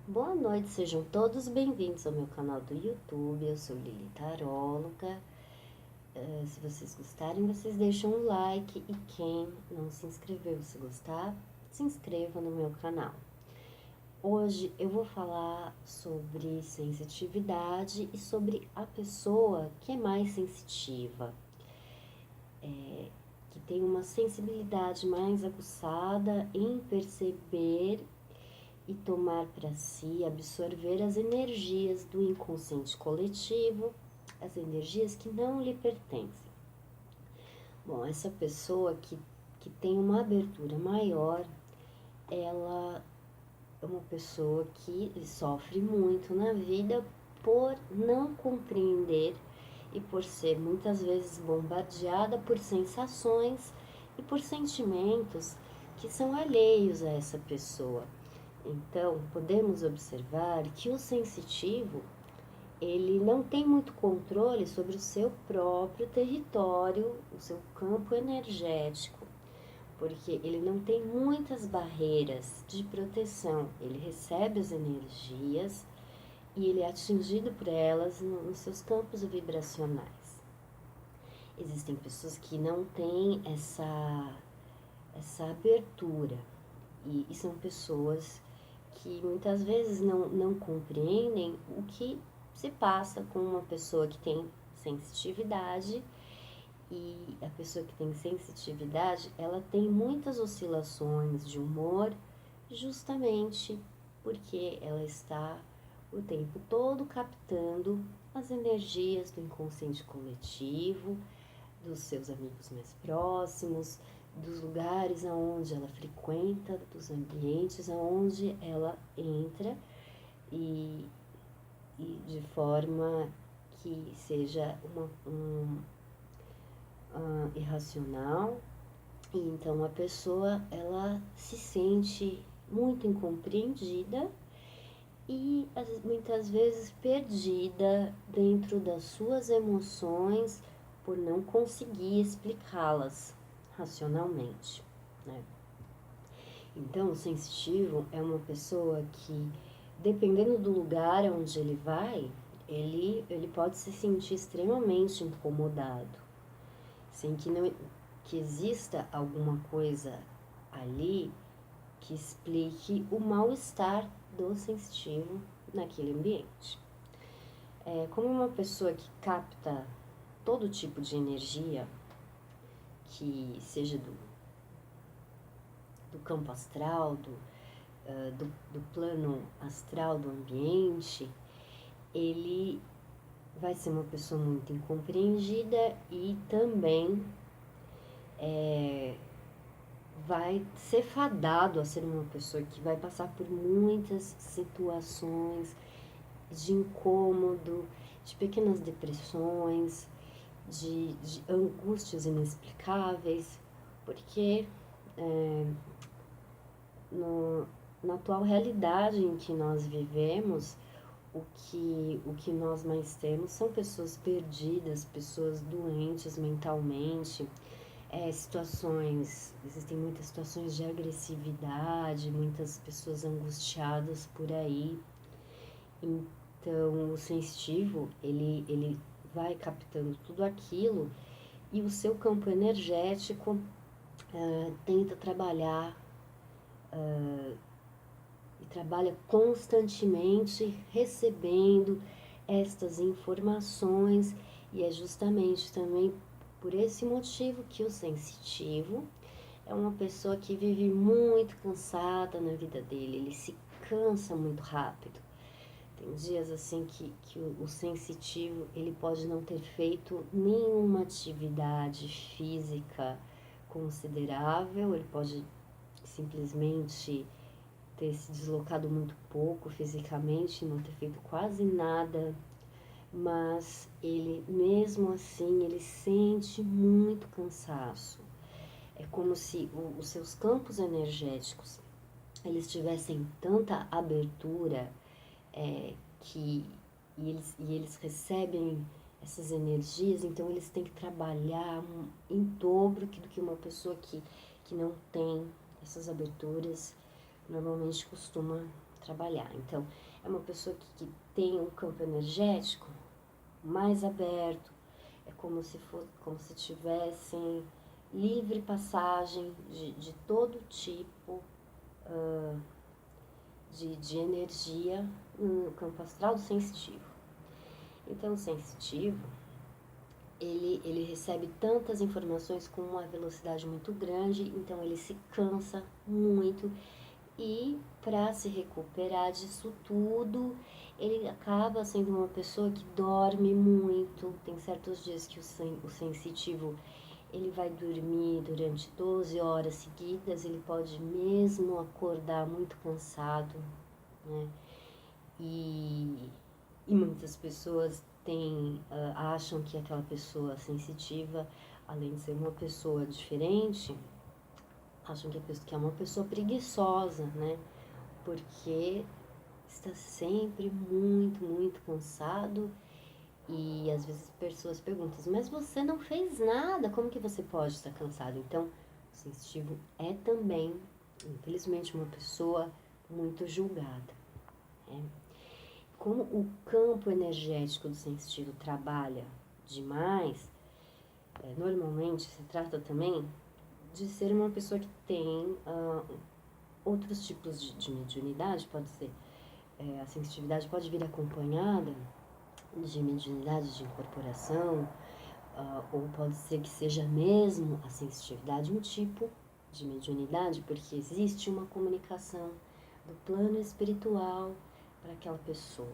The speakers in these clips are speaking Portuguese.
Boa noite, sejam todos bem-vindos ao meu canal do YouTube. Eu sou Lili Taróloga. Se vocês gostarem, vocês deixam um like e quem não se inscreveu, se gostar, se inscreva no meu canal. Hoje eu vou falar sobre sensitividade e sobre a pessoa que é mais sensitiva, que tem uma sensibilidade mais aguçada em perceber e tomar para si, absorver as energias do inconsciente coletivo, as energias que não lhe pertencem. Bom, essa pessoa que tem uma abertura maior, ela é uma pessoa que sofre muito na vida por não compreender e por ser muitas vezes bombardeada por sensações e por sentimentos que são alheios a essa pessoa. Então, podemos observar que o sensitivo, ele não tem muito controle sobre o seu próprio território, o seu campo energético, porque ele não tem muitas barreiras de proteção. Ele recebe as energias e ele é atingido por elas nos seus campos vibracionais. Existem pessoas que não têm essa abertura e são pessoas que muitas vezes não compreendem o que se passa com uma pessoa que tem sensitividade. E a pessoa que tem sensitividade, ela tem muitas oscilações de humor, justamente porque ela está o tempo todo captando as energias do inconsciente coletivo, dos seus amigos mais próximos, dos lugares aonde ela frequenta, dos ambientes aonde ela entra e, e de forma que seja irracional. E então a pessoa ela se sente muito incompreendida e muitas vezes perdida dentro das suas emoções por não conseguir explicá-las racionalmente, né? Então, o sensitivo é uma pessoa que, dependendo do lugar onde ele vai, ele pode se sentir extremamente incomodado, sem que, não, que exista alguma coisa ali que explique o mal-estar do sensitivo naquele ambiente. Como uma pessoa que capta todo tipo de energia, que seja do campo astral, do plano astral do ambiente, ele vai ser uma pessoa muito incompreendida e também vai ser fadado a ser uma pessoa que vai passar por muitas situações de incômodo, de pequenas depressões, de angústias inexplicáveis, porque na atual realidade em que nós vivemos, o que nós mais temos são pessoas perdidas, pessoas doentes mentalmente, existem muitas situações de agressividade, muitas pessoas angustiadas por aí. Então, o sensitivo, ele vai captando tudo aquilo e o seu campo energético tenta trabalhar e trabalha constantemente recebendo estas informações, e é justamente também por esse motivo que o sensitivo é uma pessoa que vive muito cansada na vida dele, ele se cansa muito rápido. Tem dias assim que o sensitivo ele pode não ter feito nenhuma atividade física considerável, ele pode simplesmente ter se deslocado muito pouco fisicamente, não ter feito quase nada, mas ele mesmo assim ele sente muito cansaço. É como se os seus campos energéticos eles tivessem tanta abertura que eles recebem essas energias, então eles têm que trabalhar em dobro do que uma pessoa que não tem essas aberturas normalmente costuma trabalhar. Então, é uma pessoa que tem um campo energético mais aberto, é como se tivessem livre passagem de todo tipo de energia no campo astral do sensitivo. Então, o sensitivo, ele recebe tantas informações com uma velocidade muito grande, então ele se cansa muito e para se recuperar disso tudo, ele acaba sendo uma pessoa que dorme muito. Tem certos dias que o sensitivo ele vai dormir durante 12 horas seguidas, ele pode mesmo acordar muito cansado, né? E muitas pessoas acham que aquela pessoa sensitiva, além de ser uma pessoa diferente, acham que é uma pessoa preguiçosa, né? Porque está sempre muito, muito cansado. E às vezes as pessoas perguntam, mas você não fez nada, como que você pode estar cansado? Então, o sensitivo é também, infelizmente, uma pessoa muito julgada, né? Como o campo energético do sensitivo trabalha demais, normalmente se trata também de ser uma pessoa que tem outros tipos de mediunidade, pode ser, a sensitividade pode vir acompanhada de mediunidade de incorporação, ou pode ser que seja mesmo a sensitividade um tipo de mediunidade, porque existe uma comunicação do plano espiritual para aquela pessoa.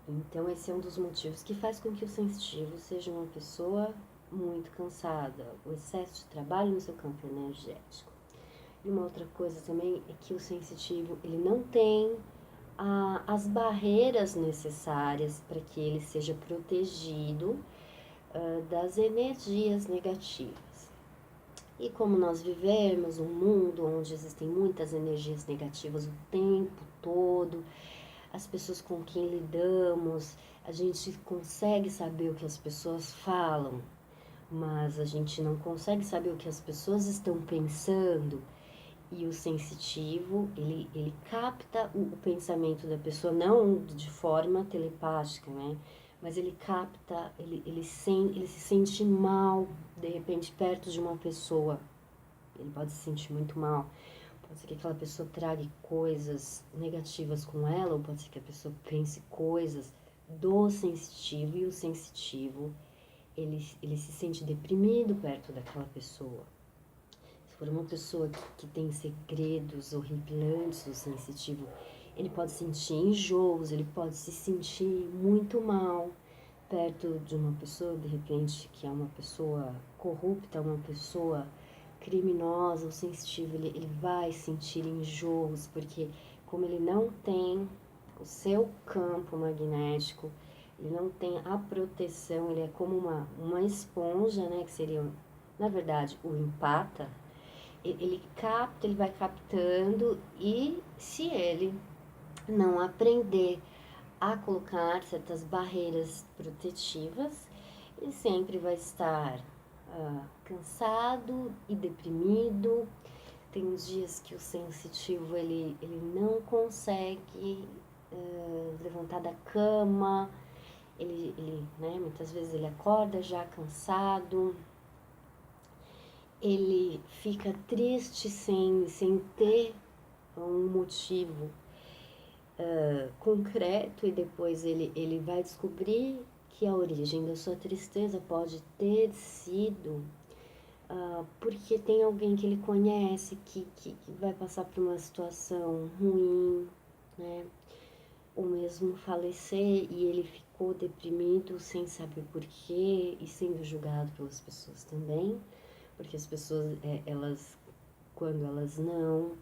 Então, esse é um dos motivos que faz com que o sensitivo seja uma pessoa muito cansada, o excesso de trabalho no seu campo energético. E uma outra coisa também é que o sensitivo, ele não tem as barreiras necessárias para que ele seja protegido das energias negativas. E como nós vivemos um mundo onde existem muitas energias negativas o tempo todo, as pessoas com quem lidamos, a gente consegue saber o que as pessoas falam, mas a gente não consegue saber o que as pessoas estão pensando. E o sensitivo, ele capta o pensamento da pessoa, não de forma telepática, né? Mas ele capta, ele se sente mal, de repente, perto de uma pessoa. Ele pode se sentir muito mal. Pode ser que aquela pessoa traga coisas negativas com ela, ou pode ser que a pessoa pense coisas do sensitivo, e o sensitivo, ele se sente deprimido perto daquela pessoa. Se for uma pessoa que tem segredos horripilantes, o sensitivo, ele pode sentir enjoos, ele pode se sentir muito mal perto de uma pessoa, de repente, que é uma pessoa corrupta, uma pessoa criminosa. O sensitivo, ele vai sentir enjoos, porque como ele não tem o seu campo magnético, ele não tem a proteção, ele é como uma esponja, né, que seria, na verdade, o empata. Ele capta, ele vai captando, e se ele não aprender a colocar certas barreiras protetivas, ele sempre vai estar cansado e deprimido. Tem dias que o sensitivo ele não consegue levantar da cama, né, muitas vezes ele acorda já cansado. Ele fica triste sem ter um motivo concreto, e depois ele vai descobrir que a origem da sua tristeza pode ter sido porque tem alguém que ele conhece que vai passar por uma situação ruim, né? Ou mesmo falecer, e ele ficou deprimido sem saber porquê e sendo julgado pelas pessoas também. Porque as pessoas, quando elas não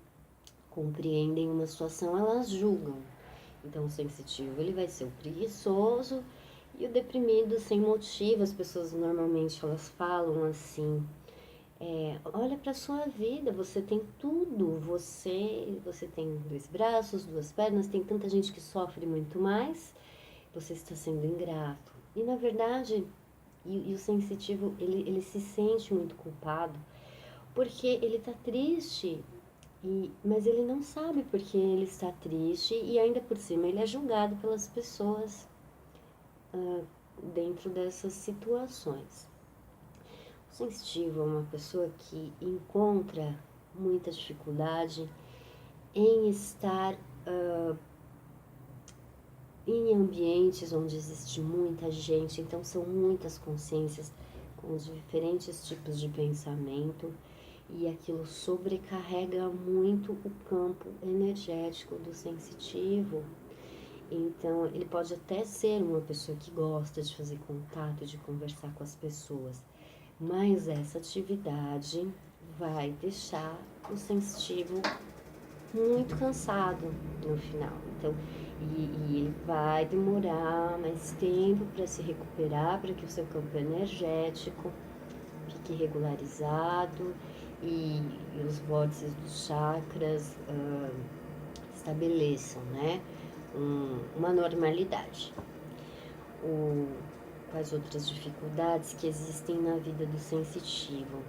compreendem uma situação, elas julgam. Então, o sensitivo, ele vai ser o preguiçoso e o deprimido sem motivo. As pessoas, normalmente, elas falam assim, olha para sua vida, você tem tudo, você tem 2 braços, 2 pernas, tem tanta gente que sofre muito mais, você está sendo ingrato. E, na verdade, e o sensitivo, ele se sente muito culpado, porque ele está triste Mas ele não sabe porque ele está triste e ainda por cima ele é julgado pelas pessoas dentro dessas situações. O sensitivo é uma pessoa que encontra muita dificuldade em estar em ambientes onde existe muita gente, então são muitas consciências com diferentes tipos de pensamento e aquilo sobrecarrega muito o campo energético do sensitivo. Então, ele pode até ser uma pessoa que gosta de fazer contato, de conversar com as pessoas, mas essa atividade vai deixar o sensitivo muito cansado no final. Então, e ele vai demorar mais tempo para se recuperar, para que o seu campo energético fique regularizado e os vórtices dos chakras estabeleçam, né, uma normalidade. Quais outras dificuldades que existem na vida do sensitivo?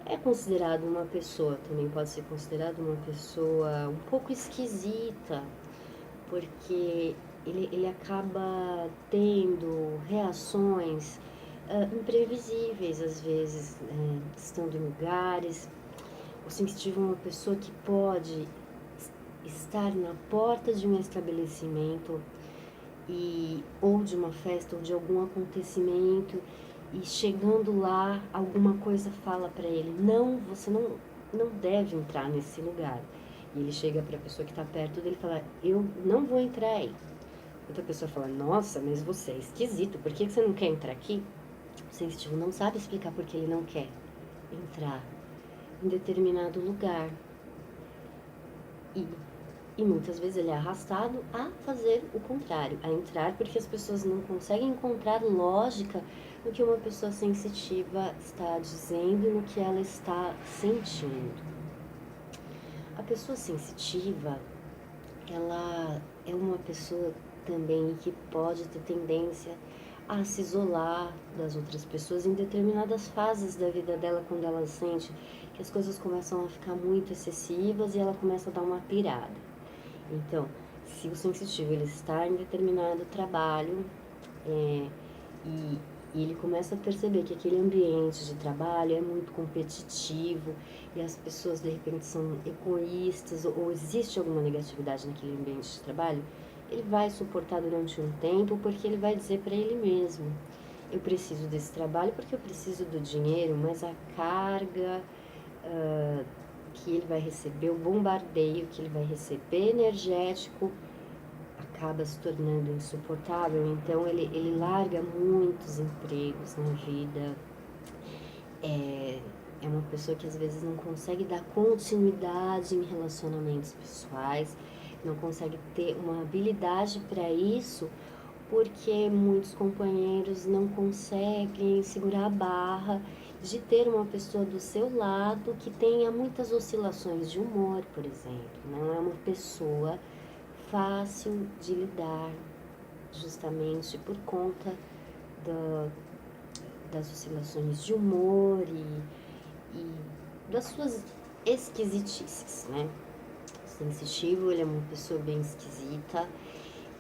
É considerado uma pessoa, também pode ser considerado uma pessoa um pouco esquisita, porque ele acaba tendo reações imprevisíveis, às vezes, estando em lugares. O sensitivo é uma pessoa que pode estar na porta de um estabelecimento ou de uma festa ou de algum acontecimento e chegando lá alguma coisa fala para ele: não, você não deve entrar nesse lugar. E ele chega para a pessoa que está perto dele e fala: eu não vou entrar aí. Outra pessoa fala: nossa, mas você é esquisito, por que você não quer entrar aqui? O sensitivo não sabe explicar por que ele não quer entrar em determinado lugar. E muitas vezes ele é arrastado a fazer o contrário, a entrar, porque as pessoas não conseguem encontrar lógica no que uma pessoa sensitiva está dizendo e no que ela está sentindo. A pessoa sensitiva, ela é uma pessoa também que pode ter tendência a se isolar das outras pessoas em determinadas fases da vida dela, quando ela sente que as coisas começam a ficar muito excessivas e ela começa a dar uma pirada. Então, se o sensitivo ele está em determinado trabalho e ele começa a perceber que aquele ambiente de trabalho é muito competitivo e as pessoas de repente são egoístas ou existe alguma negatividade naquele ambiente de trabalho, ele vai suportar durante um tempo porque ele vai dizer para ele mesmo: eu preciso desse trabalho porque eu preciso do dinheiro, mas a carga que ele vai receber, o bombardeio que ele vai receber energético acaba se tornando insuportável, então ele larga muitos empregos na vida. É uma pessoa que às vezes não consegue dar continuidade em relacionamentos pessoais, não consegue ter uma habilidade para isso, porque muitos companheiros não conseguem segurar a barra de ter uma pessoa do seu lado que tenha muitas oscilações de humor, por exemplo. Não é uma pessoa fácil de lidar, justamente por conta das oscilações de humor e das suas esquisitices, né? O sensitivo, ele é uma pessoa bem esquisita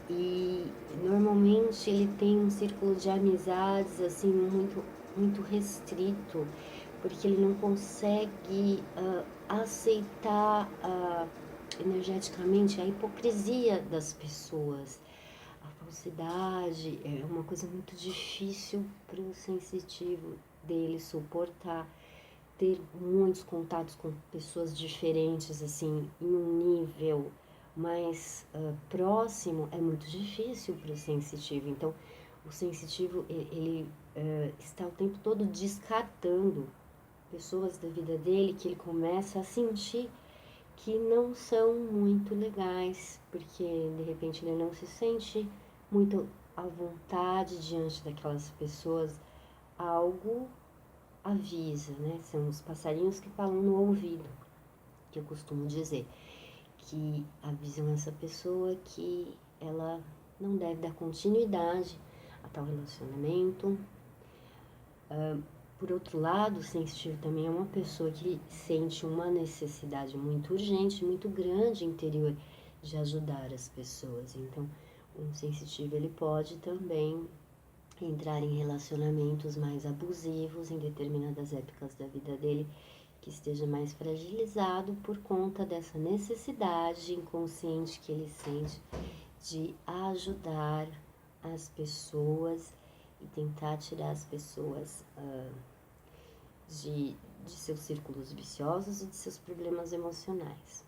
e normalmente ele tem um círculo de amizades assim muito restrito, porque ele não consegue aceitar energeticamente a hipocrisia das pessoas. A falsidade é uma coisa muito difícil para o sensitivo dele suportar. Ter muitos contatos com pessoas diferentes, assim, em um nível mais próximo, é muito difícil para o sensitivo. Então, o sensitivo, ele está o tempo todo descartando pessoas da vida dele que ele começa a sentir que não são muito legais, porque de repente ele não se sente muito à vontade diante daquelas pessoas. Algo avisa, né? São os passarinhos que falam no ouvido, que eu costumo dizer, que avisam essa pessoa que ela não deve dar continuidade a tal relacionamento, Por outro lado, o sensitivo também é uma pessoa que sente uma necessidade muito urgente, muito grande interior de ajudar as pessoas. Então, um sensitivo ele pode também entrar em relacionamentos mais abusivos em determinadas épocas da vida dele, que esteja mais fragilizado por conta dessa necessidade inconsciente que ele sente de ajudar as pessoas e tentar tirar as pessoas de seus círculos viciosos e de seus problemas emocionais.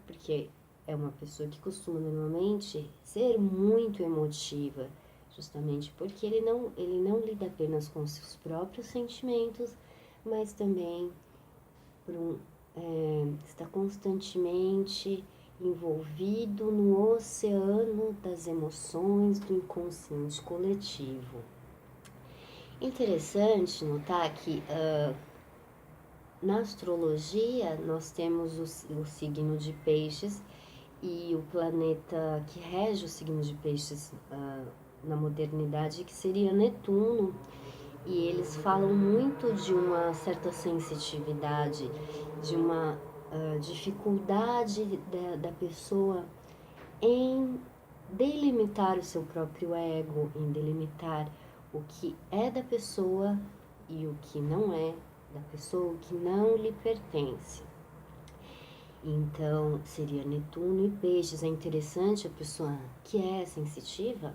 Porque é uma pessoa que costuma normalmente ser muito emotiva, justamente porque ele não lida apenas com seus próprios sentimentos, mas também está constantemente envolvido no oceano das emoções do inconsciente coletivo. Interessante notar que na astrologia nós temos o signo de Peixes e o planeta que rege o signo de Peixes na modernidade, que seria Netuno, e eles falam muito de uma certa sensitividade, de uma dificuldade da pessoa em delimitar o seu próprio ego, em delimitar o que é da pessoa e o que não é da pessoa, o que não lhe pertence. Então, seria Netuno e Peixes. É interessante a pessoa que é sensitiva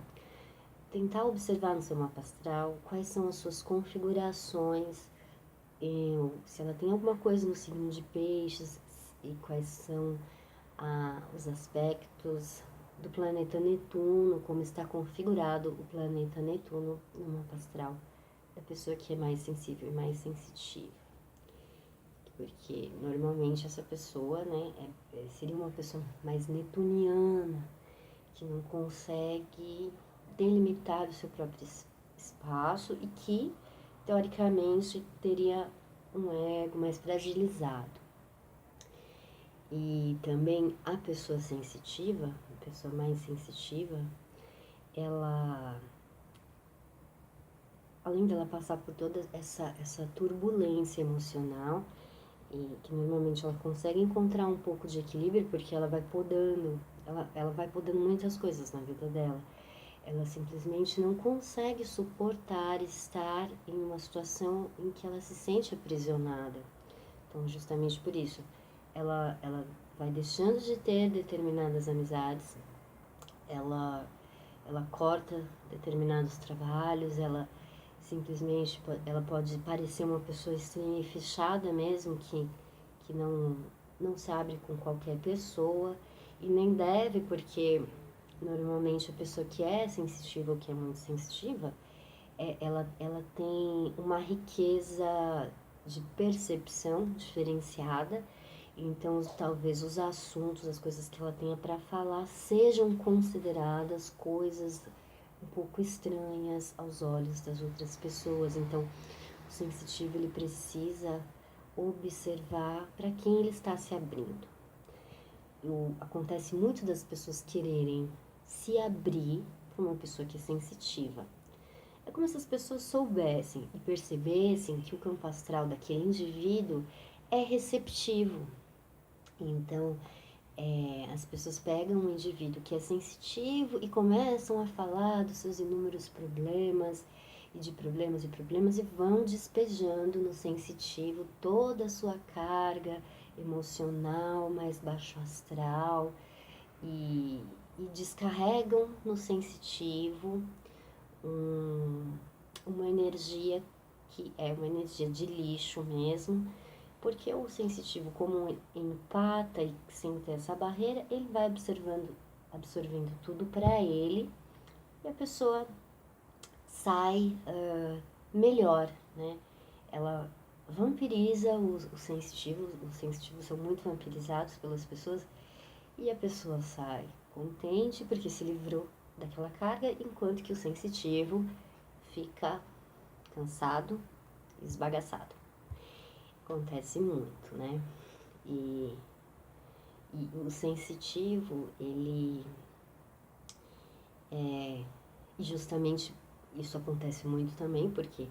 tentar observar no seu mapa astral quais são as suas configurações, se ela tem alguma coisa no signo de Peixes e quais são os aspectos do planeta Netuno, como está configurado o planeta Netuno no mapa astral da pessoa que é mais sensível e mais sensitiva. Porque normalmente essa pessoa, né, seria uma pessoa mais netuniana, que não consegue delimitar o seu próprio espaço e que, teoricamente, teria um ego mais fragilizado. E também a pessoa sensitiva, a pessoa mais sensitiva, ela, além dela passar por toda essa turbulência emocional, e que normalmente ela consegue encontrar um pouco de equilíbrio porque ela vai podando, ela vai podando muitas coisas na vida dela. Ela simplesmente não consegue suportar estar em uma situação em que ela se sente aprisionada. Então, justamente por isso, ela vai deixando de ter determinadas amizades, ela corta determinados trabalhos, ela simplesmente ela pode parecer uma pessoa estranha e fechada mesmo, que não se abre com qualquer pessoa, e nem deve, porque normalmente a pessoa que é sensitiva ou que é muito sensitiva, ela tem uma riqueza de percepção diferenciada, então talvez os assuntos, as coisas que ela tenha para falar sejam consideradas coisas um pouco estranhas aos olhos das outras pessoas. Então o sensitivo ele precisa observar para quem ele está se abrindo. Acontece muito das pessoas quererem se abrir para uma pessoa que é sensitiva. É como se as pessoas soubessem e percebessem que o campo astral daquele indivíduo é receptivo. Então, as pessoas pegam um indivíduo que é sensitivo e começam a falar dos seus inúmeros problemas e vão despejando no sensitivo toda a sua carga emocional, mais baixo astral, e descarregam no sensitivo uma energia que é uma energia de lixo mesmo, porque o sensitivo, como empata e sem ter essa barreira, ele vai absorvendo tudo para ele, e a pessoa sai melhor, né? Ela vampiriza os sensitivos são muito vampirizados pelas pessoas, e a pessoa sai contente porque se livrou daquela carga, enquanto que o sensitivo fica cansado, esbagaçado. Acontece muito, né? E o sensitivo, ele justamente isso acontece muito também, porque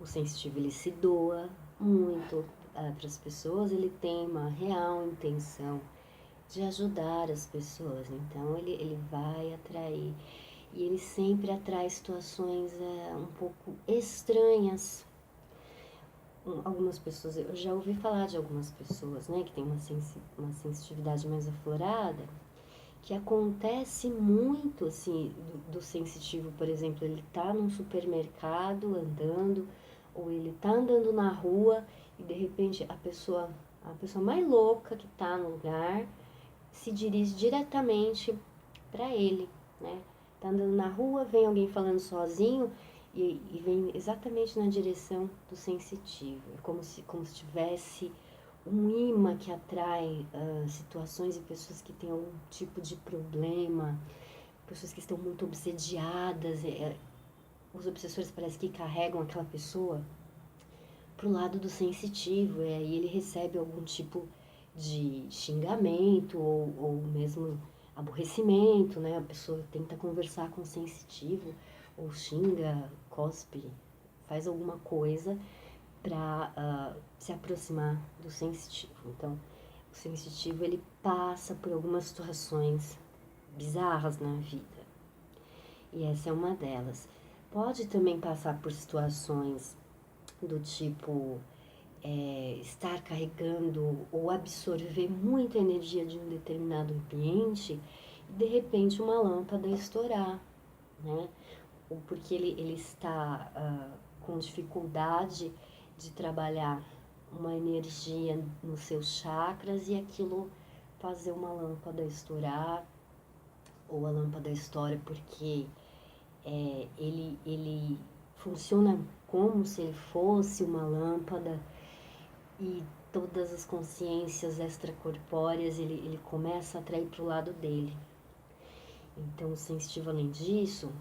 O sensitivo, ele se doa muito para as pessoas, ele tem uma real intenção de ajudar as pessoas, então ele vai atrair, e ele sempre atrai situações um pouco estranhas. Algumas pessoas, eu já ouvi falar de algumas pessoas, né, que tem uma sensitividade mais aflorada, que acontece muito, assim, do sensitivo, por exemplo, ele tá num supermercado andando, ou ele tá andando na rua, e de repente a pessoa mais louca que tá no lugar, se dirige diretamente para ele, né? Tá andando na rua, vem alguém falando sozinho e vem exatamente na direção do sensitivo. É como se tivesse um imã que atrai situações e pessoas que têm algum tipo de problema, pessoas que estão muito obsediadas. Os obsessores parece que carregam aquela pessoa pro lado do sensitivo, e aí ele recebe algum tipo de xingamento ou mesmo aborrecimento, né? A pessoa tenta conversar com o sensitivo, ou xinga, cospe, faz alguma coisa para se aproximar do sensitivo. Então, o sensitivo, ele passa por algumas situações bizarras na vida, e essa é uma delas. Pode também passar por situações do tipo estar carregando ou absorver muita energia de um determinado ambiente e de repente uma lâmpada estourar, né? Ou porque ele está com dificuldade de trabalhar uma energia nos seus chakras e aquilo fazer uma lâmpada estourar, ou a lâmpada estoura porque ele funciona como se ele fosse uma lâmpada, e todas as consciências extracorpóreas ele começa a atrair para o lado dele. Então, o sensitivo, além disso,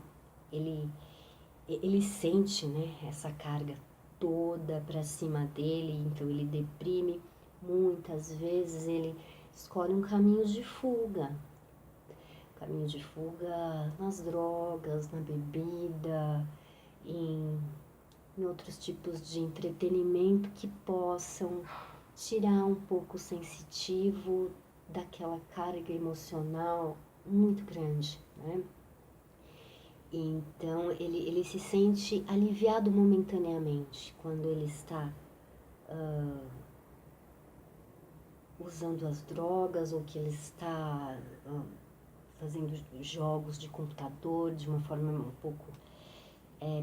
ele sente, né, essa carga toda para cima dele, então ele deprime. Muitas vezes ele escolhe um caminho de fuga nas drogas, na bebida, em outros tipos de entretenimento que possam tirar um pouco o sensitivo daquela carga emocional muito grande, né? Então, ele se sente aliviado momentaneamente quando ele está usando as drogas, ou que ele está fazendo jogos de computador de uma forma um pouco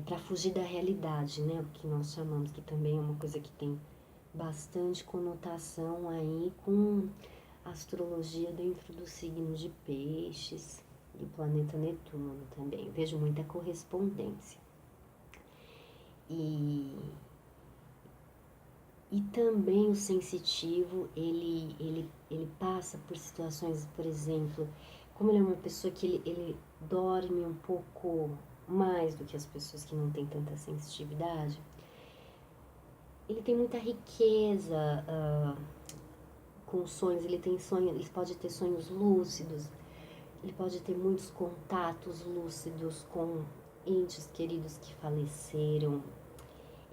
para fugir da realidade, né? O que nós chamamos, que também é uma coisa que tem bastante conotação aí com astrologia dentro do signo de Peixes e o planeta Netuno também. Vejo muita correspondência. E também o sensitivo, ele passa por situações, por exemplo, como ele é uma pessoa que ele dorme um pouco mais do que as pessoas que não têm tanta sensitividade, ele tem muita riqueza com sonhos, ele pode ter sonhos lúcidos, ele pode ter muitos contatos lúcidos com entes queridos que faleceram,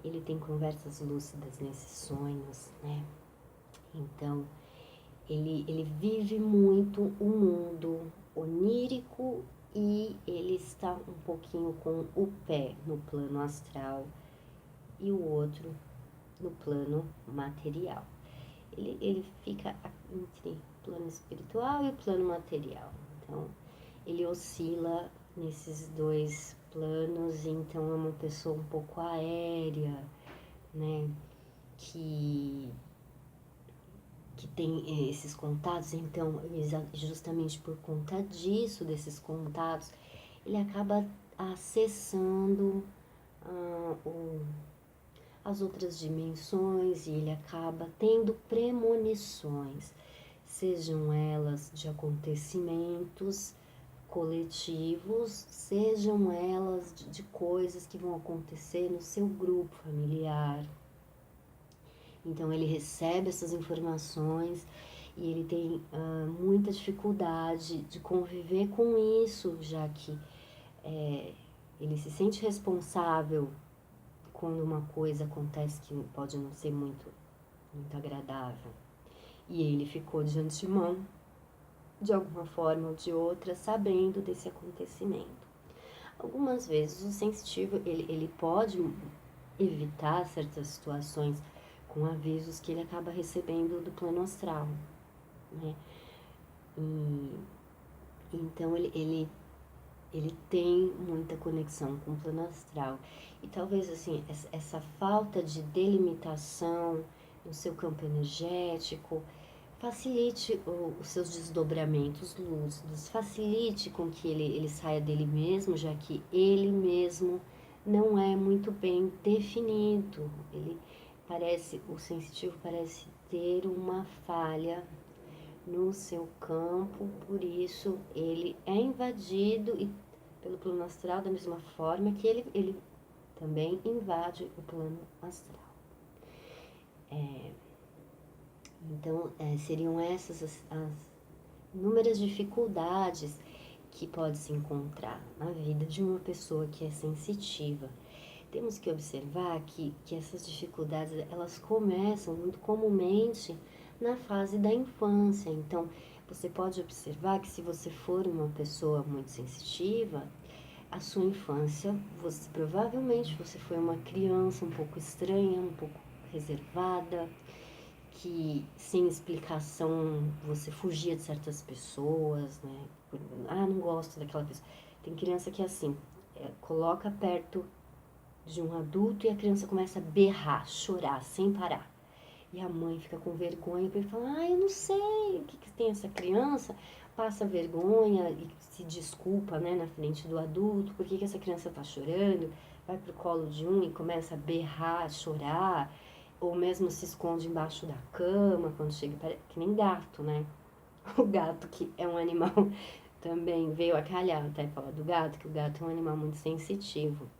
ele tem conversas lúcidas nesses sonhos, né? Então, ele vive muito o mundo onírico, e ele está um pouquinho com o pé no plano astral e o outro no plano material. Ele fica entre o plano espiritual e o plano material. Então, ele oscila nesses dois planos, então é uma pessoa um pouco aérea, né? Que tem esses contatos, então, justamente por conta disso, desses contatos, ele acaba acessando as outras dimensões, e ele acaba tendo premonições, sejam elas de acontecimentos coletivos, sejam elas de coisas que vão acontecer no seu grupo familiar. Então ele recebe essas informações e ele tem muita dificuldade de conviver com isso, já que ele se sente responsável quando uma coisa acontece que pode não ser muito agradável. E ele ficou de antemão, de alguma forma ou de outra, sabendo desse acontecimento. Algumas vezes o sensitivo, ele pode evitar certas situações com avisos que ele acaba recebendo do plano astral, né? E, então ele tem muita conexão com o plano astral. E talvez assim, essa falta de delimitação no seu campo energético facilite os seus desdobramentos lúcidos, facilite com que ele saia dele mesmo, já que ele mesmo não é muito bem definido. O sensitivo parece ter uma falha no seu campo, por isso ele é invadido pelo plano astral da mesma forma que ele também invade o plano astral. Então, seriam essas as inúmeras dificuldades que pode se encontrar na vida de uma pessoa que é sensitiva. Temos que observar que essas dificuldades, elas começam muito comumente na fase da infância. Então, você pode observar que se você for uma pessoa muito sensitiva, a sua infância, provavelmente você foi uma criança um pouco estranha, um pouco reservada, que sem explicação você fugia de certas pessoas, né? Não gosto daquela pessoa. Tem criança que é assim, coloca perto de um adulto e a criança começa a berrar, chorar sem parar. E a mãe fica com vergonha e fala, eu não sei o que tem essa criança, passa vergonha e se desculpa, né, na frente do adulto, por que essa criança tá chorando, vai pro colo de um e começa a berrar, chorar, ou mesmo se esconde embaixo da cama, quando chega, que nem gato, né? O gato, que é um animal, também veio a calhar até falar do gato, que o gato é um animal muito sensitivo.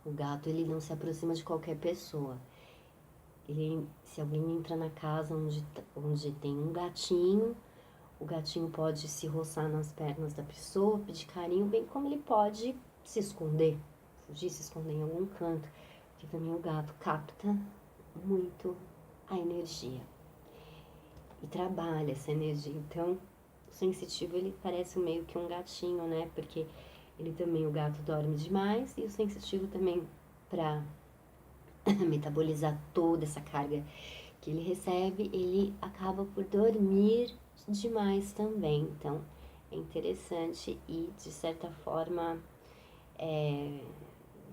O gato, ele não se aproxima de qualquer pessoa. Se alguém entra na casa onde tem um gatinho, o gatinho pode se roçar nas pernas da pessoa, pedir carinho, bem como ele pode se esconder, fugir, se esconder em algum canto, porque também o gato capta muito a energia e trabalha essa energia. Então, o sensitivo, ele parece meio que um gatinho, né? Porque o gato dorme demais e o sensitivo também, para metabolizar toda essa carga que ele recebe, ele acaba por dormir demais também. Então, é interessante e, de certa forma, é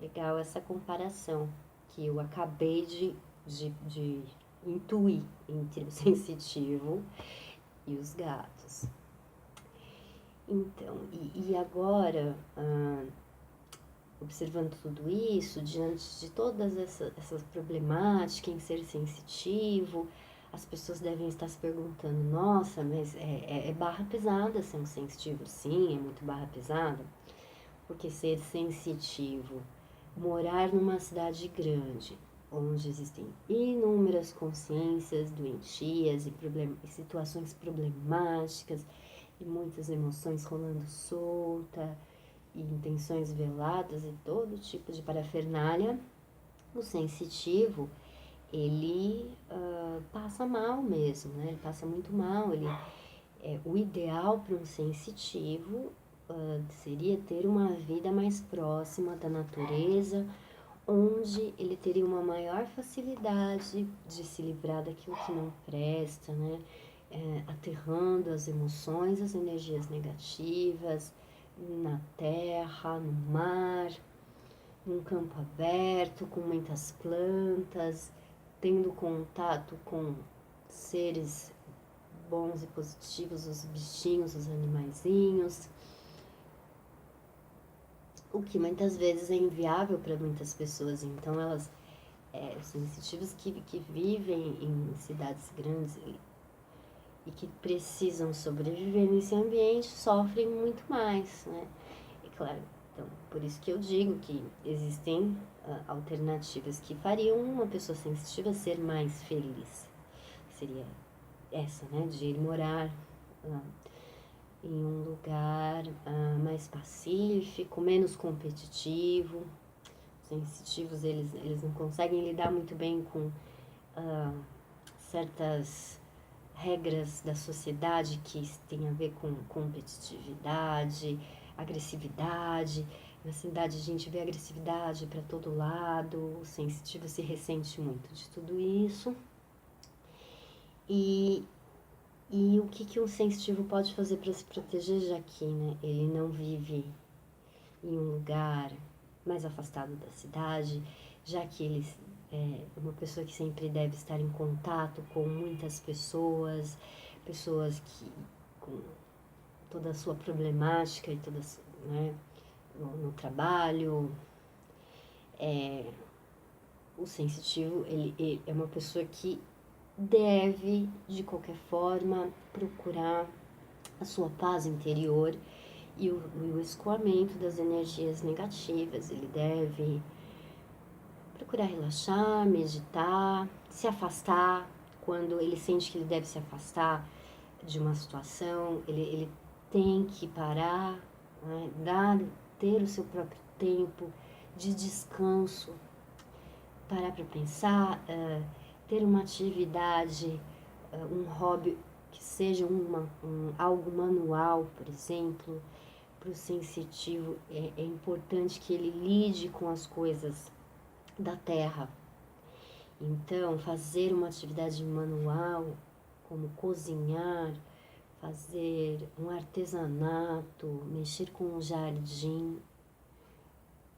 legal essa comparação que eu acabei de intuir entre o sensitivo e os gatos. Então, e agora, observando tudo isso, diante de todas essas problemáticas em ser sensitivo, as pessoas devem estar se perguntando, nossa, mas é barra pesada ser um sensitivo? Sim, é muito barra pesada, porque ser sensitivo, morar numa cidade grande, onde existem inúmeras consciências doentias e situações problemáticas, e muitas emoções rolando solta, e intenções veladas e todo tipo de parafernália, o sensitivo, ele passa mal mesmo, né? Ele passa muito mal. O ideal para um sensitivo seria ter uma vida mais próxima da natureza, onde ele teria uma maior facilidade de se livrar daquilo que não presta, né? Aterrando as emoções, as energias negativas, na terra, no mar, num campo aberto, com muitas plantas, tendo contato com seres bons e positivos, os bichinhos, os animaizinhos, o que muitas vezes é inviável para muitas pessoas. Então, os sensitivos que vivem em cidades grandes e que precisam sobreviver nesse ambiente sofrem muito mais, né? E claro, então, por isso que eu digo que existem alternativas que fariam uma pessoa sensitiva ser mais feliz. Seria essa, né? De ir morar em um lugar mais pacífico, menos competitivo. sensitivos, eles não conseguem lidar muito bem com certas regras da sociedade que tem a ver com competitividade, agressividade. Na cidade a gente vê agressividade para todo lado, o sensitivo se ressente muito de tudo isso. E o que um sensitivo pode fazer para se proteger, já que, né, ele não vive em um lugar mais afastado da cidade, já que ele é uma pessoa que sempre deve estar em contato com muitas pessoas, pessoas que com toda a sua problemática e toda, né, no trabalho. O sensitivo, ele é uma pessoa que deve, de qualquer forma, procurar a sua paz interior e o escoamento das energias negativas. Ele deve procurar relaxar, meditar, se afastar. Quando ele sente que ele deve se afastar de uma situação, ele tem que parar, né, ter o seu próprio tempo de descanso, parar para pensar, ter uma atividade, um hobby que seja algo manual, por exemplo. Para o sensitivo é importante que ele lide com as coisas da terra. Então, fazer uma atividade manual, como cozinhar, fazer um artesanato, mexer com um jardim,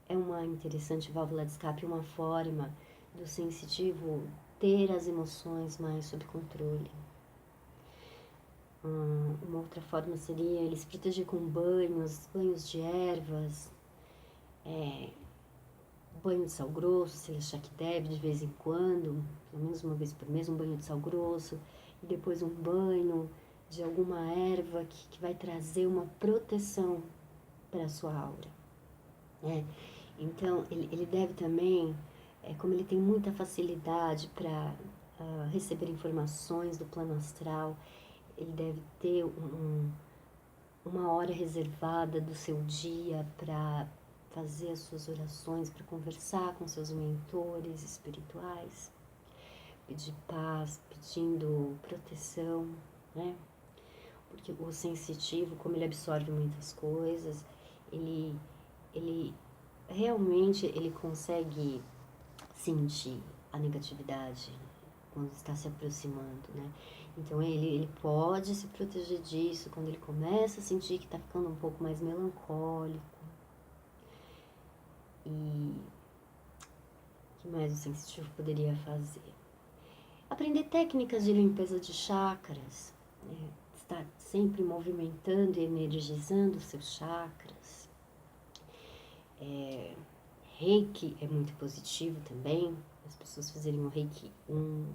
é uma interessante válvula de escape, uma forma do sensitivo ter as emoções mais sob controle. Uma outra forma seria ele se proteger com banhos de ervas, banho de sal grosso, se ele achar que deve, de vez em quando, pelo menos uma vez por mês, um banho de sal grosso, e depois um banho de alguma erva que vai trazer uma proteção para a sua aura. Então, ele deve também, como ele tem muita facilidade para receber informações do plano astral, ele deve ter uma hora reservada do seu dia para fazer as suas orações, para conversar com seus mentores espirituais, pedir paz, pedindo proteção, né? Porque o sensitivo, como ele absorve muitas coisas, ele realmente ele consegue sentir a negatividade quando está se aproximando, né? Então ele pode se proteger disso quando ele começa a sentir que está ficando um pouco mais melancólico. E o que mais o sensitivo poderia fazer? Aprender técnicas de limpeza de chakras, né? Estar sempre movimentando e energizando os seus chakras. Reiki é muito positivo também, as pessoas fazerem o Reiki 1,